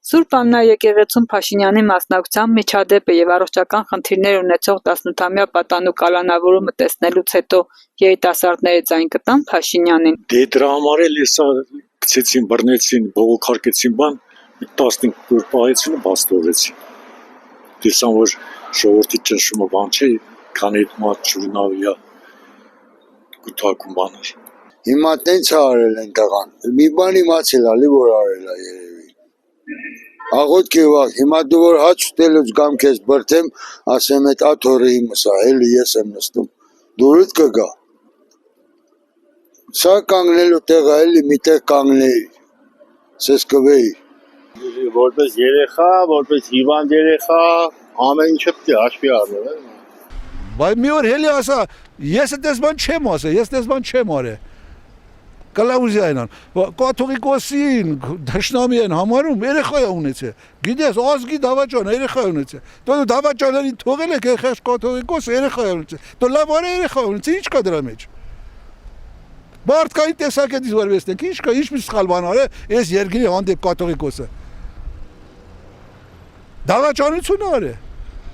Սուրբ Աննա եկեղեցում Փաշինյանի մասնակցությամբ միջադեպը եւ առողջական խնդիրներ ունեցող 18-ամյա պատանու կալանավորումը տեսնելուց հետո երիտասարդները ձայն կտան Փաշինյանին։ Դե դրա համար էլ էսա գցեցին, բռնեցին, բողոքարկեցին բան, 15 օր պահեցին ու բաց թողեցին։ Տեսան, որ ժողովրդի ճնշումը բան չէ, քանի այդ մարդ ժուրնալիա գուտակում բաներ։ Հիմա տենց արել են տղան։ Մի բան իմացել ալի որ արել է երևի։ Աղոթքի վաղ, հիմա դու որ հաց ուտելուց գամ քեզ բրդեմ, ասեմ այդ աթոռը իմս է, էլի ես եմ նստում։ Դուրդ կգա։ Սա կանգնելու տեղը էլի միտեղ կանգնեի։ Սես կվեի։ Որպես երեխա, որպես հիվանդ երեխա, ամեն ինչը պետք է հաշվի առնել։ Բայց մի օր հելի ասա, ես այդպես բան չեմ ասել, ես այդպես բան չեմ արել։ Կլաուզիան, կաթողիկոսին, դաշնամի են համարում, երեխա է ունեցել։ Գիտես, ազգի դավաճան երեխա է ունեցել։ Դու դավաճաններին թողել եք երեխա կաթողիկոս երեխա է ունեցել։ Դու լավ արել երեխա ունեցել, ինչ կա դրա մեջ։ Մարդկային տեսակետից որ վստենք, ինչ կա, ինչ մի սխալ բան արել, այս երկրի հանդեպ կաթողիկոսը։ Դավաճանություն արել։